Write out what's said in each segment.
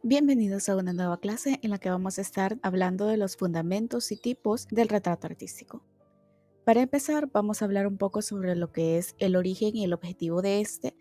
Bienvenidos a una nueva clase en la que vamos a estar hablando de los fundamentos y tipos del retrato artístico. Para empezar, vamos a hablar un poco sobre lo que es el origen y el objetivo de este.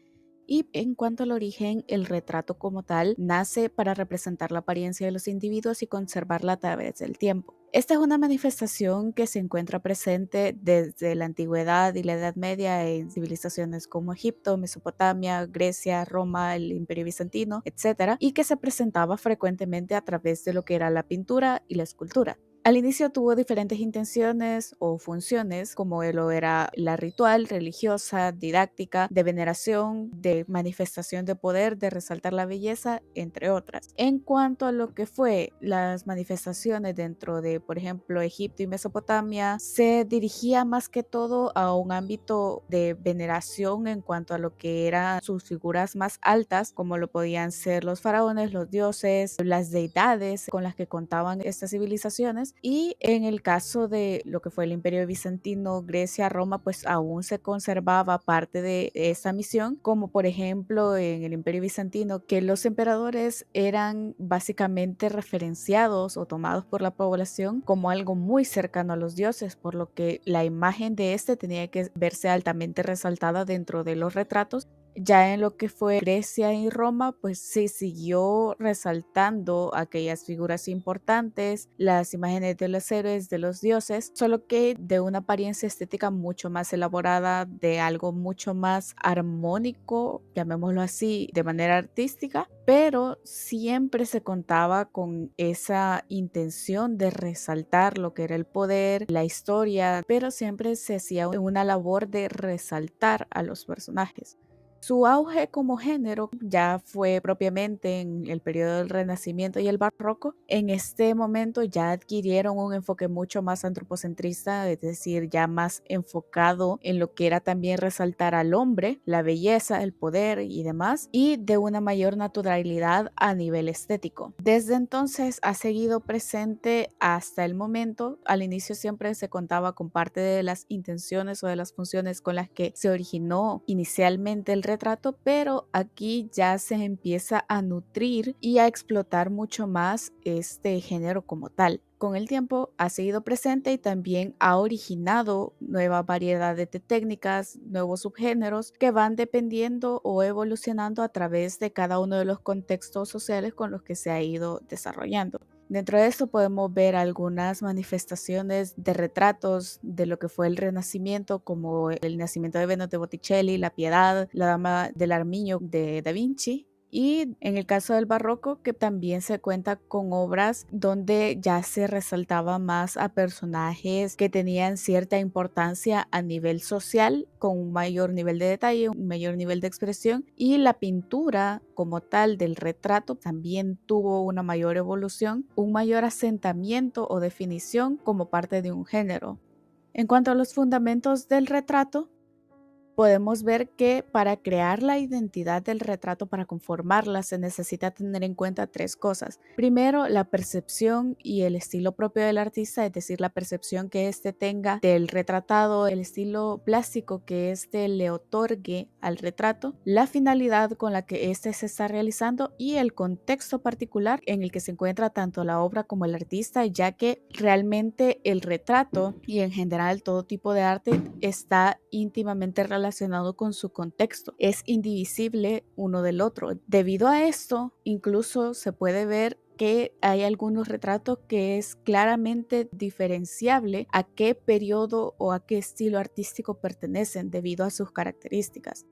Y en cuanto al origen, el retrato como tal nace para representar la apariencia de los individuos y conservarla a través del tiempo. Esta es una manifestación que se encuentra presente desde la antigüedad y la Edad Media en civilizaciones como Egipto, Mesopotamia, Grecia, Roma, el Imperio Bizantino, etcétera, y que se presentaba frecuentemente a través de lo que era la pintura y la escultura. Al inicio tuvo diferentes intenciones o funciones, como lo era la ritual, religiosa, didáctica, de veneración, de manifestación de poder, de resaltar la belleza, entre otras. En cuanto a lo que fue las manifestaciones dentro de, por ejemplo, Egipto y Mesopotamia, se dirigía más que todo a un ámbito de veneración en cuanto a lo que eran sus figuras más altas, como lo podían ser los faraones, los dioses, las deidades con las que contaban estas civilizaciones. Y en el caso de lo que fue el Imperio Bizantino, Grecia, Roma, pues aún se conservaba parte de esa misión, como por ejemplo en el Imperio Bizantino, que los emperadores eran básicamente referenciados o tomados por la población como algo muy cercano a los dioses, por lo que la imagen de este tenía que verse altamente resaltada dentro de los retratos. Ya en lo que fue Grecia y Roma, pues se siguió resaltando aquellas figuras importantes, las imágenes de los héroes, de los dioses, solo que de una apariencia estética mucho más elaborada, de algo mucho más armónico, llamémoslo así, de manera artística, pero siempre se contaba con esa intención de resaltar lo que era el poder, la historia, pero siempre se hacía una labor de resaltar a los personajes. Su auge como género ya fue propiamente en el periodo del Renacimiento y el Barroco. En este momento ya adquirieron un enfoque mucho más antropocentrista, es decir, ya más enfocado en lo que era también resaltar al hombre, la belleza, el poder y demás, y de una mayor naturalidad a nivel estético. Desde entonces ha seguido presente hasta el momento. Al inicio siempre se contaba con parte de las intenciones o de las funciones con las que se originó inicialmente el retrato, pero aquí ya se empieza a nutrir y a explotar mucho más este género como tal. Con el tiempo ha seguido presente y también ha originado nueva variedad de técnicas, nuevos subgéneros que van dependiendo o evolucionando a través de cada uno de los contextos sociales con los que se ha ido desarrollando. Dentro de esto podemos ver algunas manifestaciones de retratos de lo que fue el Renacimiento, como el nacimiento de Venus de Botticelli, La Piedad, La Dama del Armiño de Da Vinci. Y en el caso del barroco, que también se cuenta con obras donde ya se resaltaba más a personajes que tenían cierta importancia a nivel social, con un mayor nivel de detalle, un mayor nivel de expresión, y la pintura como tal del retrato también tuvo una mayor evolución, un mayor asentamiento o definición como parte de un género. En cuanto a los fundamentos del retrato, podemos ver que para crear la identidad del retrato, para conformarla, se necesita tener en cuenta tres cosas. Primero, la percepción y el estilo propio del artista, es decir, la percepción que éste tenga del retratado, el estilo plástico que éste le otorgue al retrato, la finalidad con la que éste se está realizando y el contexto particular en el que se encuentra tanto la obra como el artista, ya que realmente el retrato y en general todo tipo de arte está íntimamente relacionado con su contexto. Es indivisible uno del otro. Debido a esto, incluso se puede ver que hay algunos retratos que es claramente diferenciable a qué periodo o a qué estilo artístico pertenecen debido a sus características.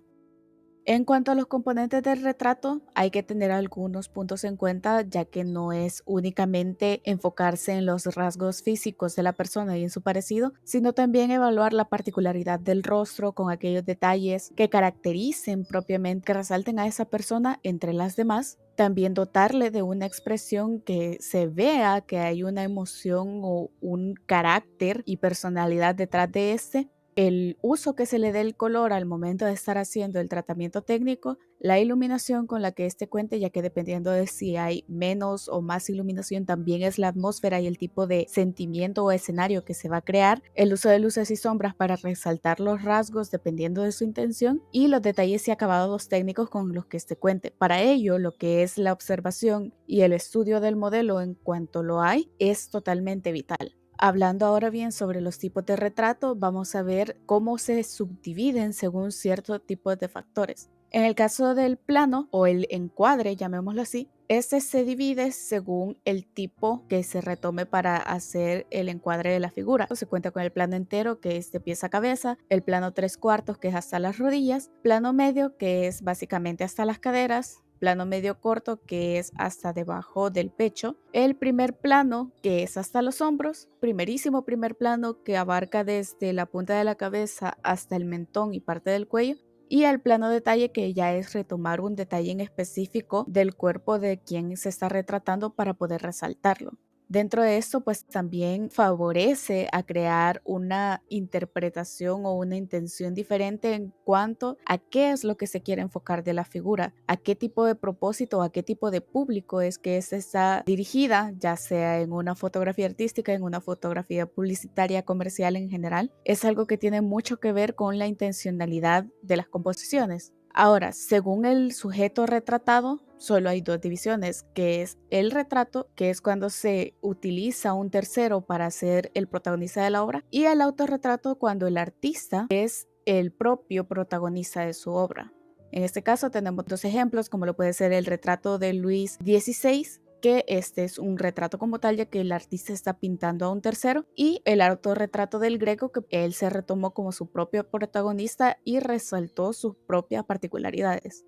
En cuanto a los componentes del retrato, hay que tener algunos puntos en cuenta, ya que no es únicamente enfocarse en los rasgos físicos de la persona y en su parecido, sino también evaluar la particularidad del rostro con aquellos detalles que caractericen propiamente, que resalten a esa persona entre las demás. También dotarle de una expresión que se vea que hay una emoción o un carácter y personalidad detrás de este. el uso que se le dé el color al momento de estar haciendo el tratamiento técnico, la iluminación con la que este cuente, ya que dependiendo de si hay menos o más iluminación, también es la atmósfera y el tipo de sentimiento o escenario que se va a crear, el uso de luces y sombras para resaltar los rasgos dependiendo de su intención y los detalles y acabados técnicos con los que este cuente. Para ello, lo que es la observación y el estudio del modelo en cuanto lo hay es totalmente vital. Hablando ahora bien sobre los tipos de retrato, vamos a ver cómo se subdividen según ciertos tipos de factores. En el caso del plano o el encuadre, llamémoslo así, este se divide según el tipo que se retome para hacer el encuadre de la figura. Se cuenta con el plano entero, que es de pies a cabeza, el plano 3/4, que es hasta las rodillas, plano medio, que es básicamente hasta las caderas, plano medio corto, que es hasta debajo del pecho, el primer plano, que es hasta los hombros, primerísimo primer plano, que abarca desde la punta de la cabeza hasta el mentón y parte del cuello, y el plano detalle, que ya es retomar un detalle en específico del cuerpo de quien se está retratando para poder resaltarlo. Dentro de esto, pues también favorece a crear una interpretación o una intención diferente en cuanto a qué es lo que se quiere enfocar de la figura, a qué tipo de propósito, a qué tipo de público es que está dirigida, ya sea en una fotografía artística, en una fotografía publicitaria, comercial en general. Es algo que tiene mucho que ver con la intencionalidad de las composiciones. Ahora, según el sujeto retratado, solo hay dos divisiones, que es el retrato, que es cuando se utiliza un tercero para ser el protagonista de la obra, y el autorretrato, cuando el artista es el propio protagonista de su obra. En este caso tenemos dos ejemplos, como lo puede ser el retrato de Luis XVI, que este es un retrato como tal, ya que el artista está pintando a un tercero, y el autorretrato del Greco, que él se retomó como su propio protagonista y resaltó sus propias particularidades.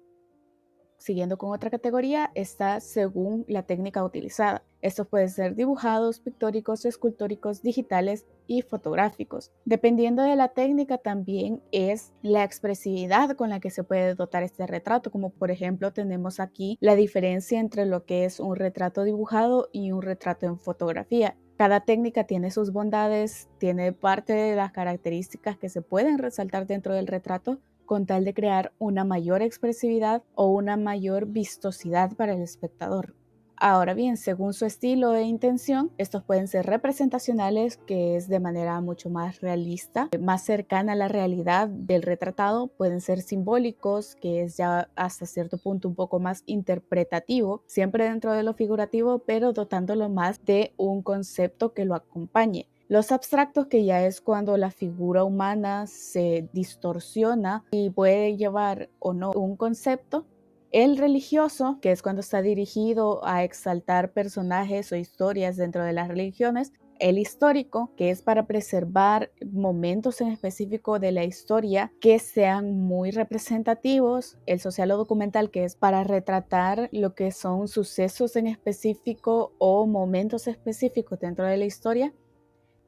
Siguiendo con otra categoría, está según la técnica utilizada. Estos pueden ser dibujados, pictóricos, escultóricos, digitales y fotográficos. Dependiendo de la técnica, también es la expresividad con la que se puede dotar este retrato, como por ejemplo tenemos aquí la diferencia entre lo que es un retrato dibujado y un retrato en fotografía. Cada técnica tiene sus bondades, tiene parte de las características que se pueden resaltar dentro del retrato, con tal de crear una mayor expresividad o una mayor vistosidad para el espectador. Ahora bien, según su estilo e intención, estos pueden ser representacionales, que es de manera mucho más realista, más cercana a la realidad del retratado. Pueden ser simbólicos, que es ya hasta cierto punto un poco más interpretativo, siempre dentro de lo figurativo, pero dotándolo más de un concepto que lo acompañe. Los abstractos, que ya es cuando la figura humana se distorsiona y puede llevar o no un concepto. El religioso, que es cuando está dirigido a exaltar personajes o historias dentro de las religiones. El histórico, que es para preservar momentos en específico de la historia que sean muy representativos. El social o documental, que es para retratar lo que son sucesos en específico o momentos específicos dentro de la historia.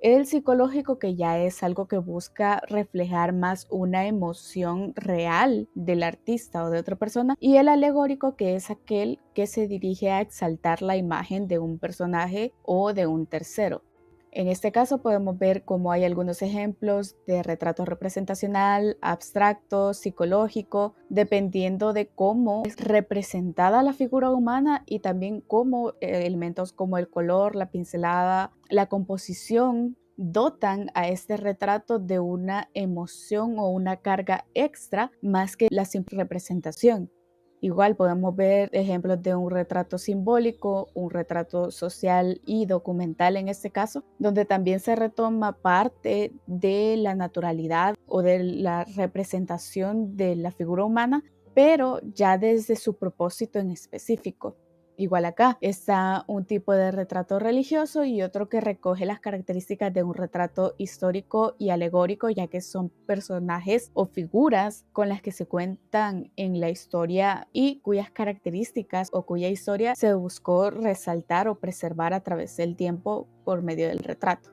El psicológico, que ya es algo que busca reflejar más una emoción real del artista o de otra persona, y el alegórico, que es aquel que se dirige a exaltar la imagen de un personaje o de un tercero. En este caso podemos ver cómo hay algunos ejemplos de retrato representacional, abstracto, psicológico, dependiendo de cómo es representada la figura humana y también cómo elementos como el color, la pincelada, la composición dotan a este retrato de una emoción o una carga extra más que la simple representación. Igual podemos ver ejemplos de un retrato simbólico, un retrato social y documental en este caso, donde también se retoma parte de la naturalidad o de la representación de la figura humana, pero ya desde su propósito en específico. Igual acá está un tipo de retrato religioso y otro que recoge las características de un retrato histórico y alegórico, ya que son personajes o figuras con las que se cuentan en la historia y cuyas características o cuya historia se buscó resaltar o preservar a través del tiempo por medio del retrato.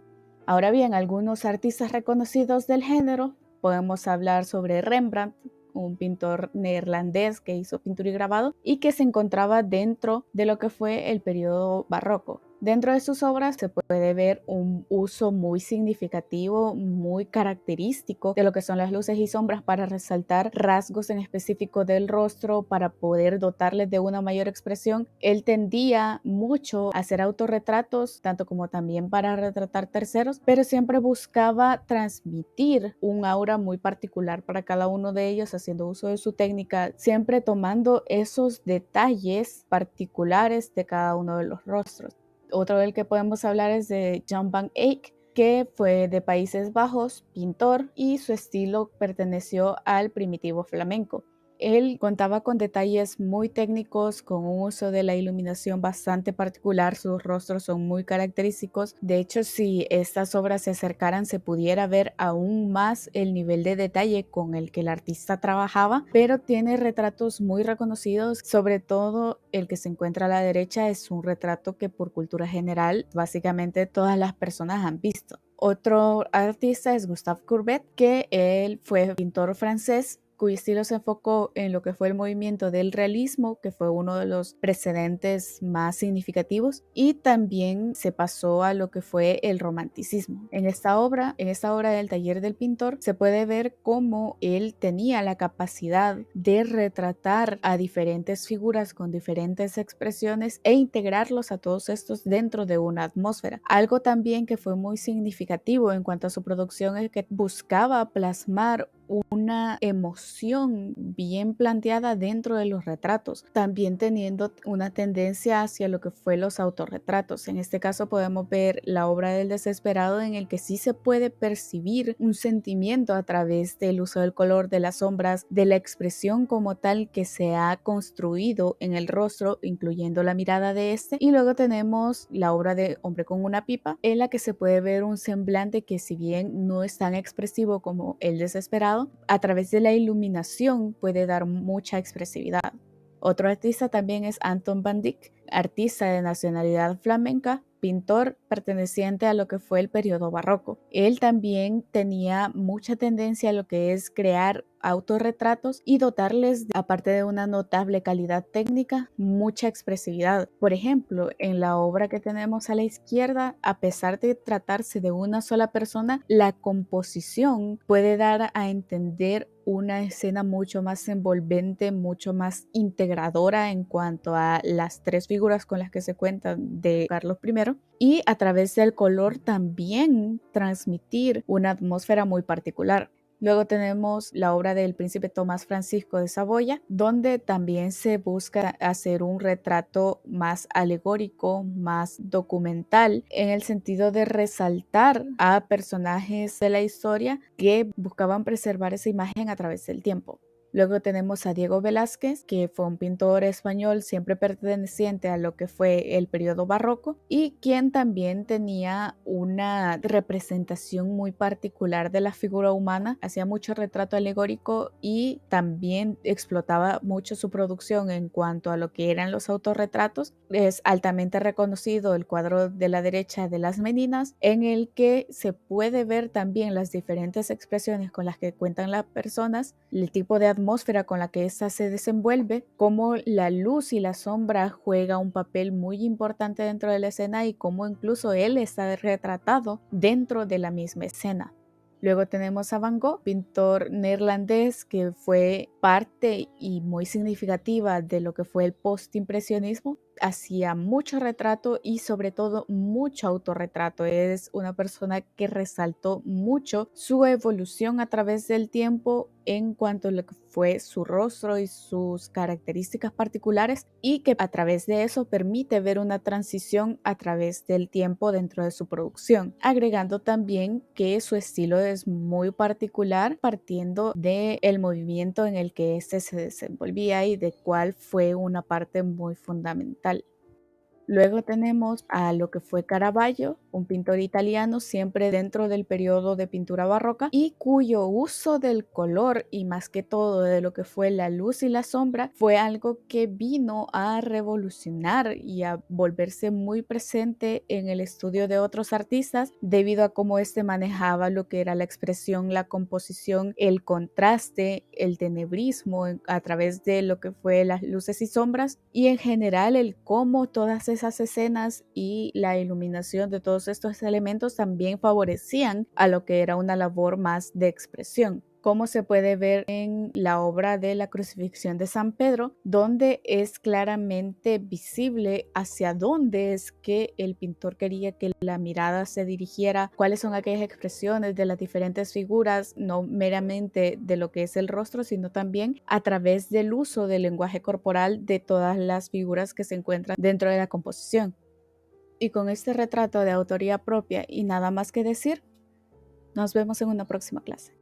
Ahora bien, algunos artistas reconocidos del género, podemos hablar sobre Rembrandt, un pintor neerlandés que hizo pintura y grabado y que se encontraba dentro de lo que fue el periodo barroco. Dentro de sus obras se puede ver un uso muy significativo, muy característico de lo que son las luces y sombras para resaltar rasgos en específico del rostro, para poder dotarles de una mayor expresión. Él tendía mucho a hacer autorretratos, tanto como también para retratar terceros, pero siempre buscaba transmitir un aura muy particular para cada uno de ellos, haciendo uso de su técnica, siempre tomando esos detalles particulares de cada uno de los rostros. Otro del que podemos hablar es de Jan van Eyck, que fue de Países Bajos, pintor, y su estilo perteneció al primitivo flamenco. Él contaba con detalles muy técnicos, con un uso de la iluminación bastante particular. Sus rostros son muy característicos. De hecho, si estas obras se acercaran, se pudiera ver aún más el nivel de detalle con el que el artista trabajaba, pero tiene retratos muy reconocidos. Sobre todo el que se encuentra a la derecha es un retrato que por cultura general básicamente todas las personas han visto. Otro artista es Gustave Courbet, que él fue pintor francés cuyo estilo se enfocó en lo que fue el movimiento del realismo, que fue uno de los precedentes más significativos, y también se pasó a lo que fue el romanticismo. En esta obra del Taller del Pintor, se puede ver cómo él tenía la capacidad de retratar a diferentes figuras con diferentes expresiones e integrarlos a todos estos dentro de una atmósfera. Algo también que fue muy significativo en cuanto a su producción es que buscaba plasmar una emoción bien planteada dentro de los retratos, también teniendo una tendencia hacia lo que fue los autorretratos. En este caso podemos ver la obra del Desesperado, en el que sí se puede percibir un sentimiento a través del uso del color, de las sombras, de la expresión como tal que se ha construido en el rostro, incluyendo la mirada de este. Y luego tenemos la obra de Hombre con una pipa, en la que se puede ver un semblante que, si bien no es tan expresivo como el Desesperado, a través de la iluminación puede dar mucha expresividad. Otro artista también es Anton van Dyck, artista de nacionalidad flamenca, pintor perteneciente a lo que fue el periodo barroco. Él también tenía mucha tendencia a lo que es crear autorretratos y dotarles, aparte de una notable calidad técnica, mucha expresividad. Por ejemplo, en la obra que tenemos a la izquierda, a pesar de tratarse de una sola persona, la composición puede dar a entender una escena mucho más envolvente, mucho más integradora en cuanto a las tres figuras con las que se cuentan de Carlos I, y a través del color también transmitir una atmósfera muy particular. Luego tenemos la obra del príncipe Tomás Francisco de Saboya, donde también se busca hacer un retrato más alegórico, más documental, en el sentido de resaltar a personajes de la historia que buscaban preservar esa imagen a través del tiempo. Luego tenemos a Diego Velázquez, que fue un pintor español siempre perteneciente a lo que fue el periodo barroco, y quien también tenía una representación muy particular de la figura humana, hacía mucho retrato alegórico y también explotaba mucho su producción en cuanto a lo que eran los autorretratos. Es altamente reconocido el cuadro de la derecha de Las Meninas, en el que se puede ver también las diferentes expresiones con las que cuentan las personas, el tipo de atmósfera con la que ésta se desenvuelve, cómo la luz y la sombra juega un papel muy importante dentro de la escena y cómo incluso él está retratado dentro de la misma escena. Luego tenemos a Van Gogh, pintor neerlandés que fue parte y muy significativa de lo que fue el postimpresionismo. Hacía mucho retrato y sobre todo mucho autorretrato. Es una persona que resaltó mucho su evolución a través del tiempo en cuanto a lo que fue su rostro y sus características particulares, y que a través de eso permite ver una transición a través del tiempo dentro de su producción, agregando también que su estilo es muy particular, partiendo del movimiento en el que éste se desenvolvía y de cuál fue una parte muy fundamental. Luego tenemos a lo que fue Caravaggio, un pintor italiano siempre dentro del periodo de pintura barroca, y cuyo uso del color y más que todo de lo que fue la luz y la sombra fue algo que vino a revolucionar y a volverse muy presente en el estudio de otros artistas, debido a cómo este manejaba lo que era la expresión, la composición, el contraste, el tenebrismo a través de lo que fue las luces y sombras, y en general el cómo todas esas escenas y la iluminación de todos estos elementos también favorecían a lo que era una labor más de expresión, como se puede ver en la obra de la crucifixión de San Pedro, donde es claramente visible hacia dónde es que el pintor quería que la mirada se dirigiera, cuáles son aquellas expresiones de las diferentes figuras, no meramente de lo que es el rostro, sino también a través del uso del lenguaje corporal de todas las figuras que se encuentran dentro de la composición. Y con este retrato de autoría propia y nada más que decir, nos vemos en una próxima clase.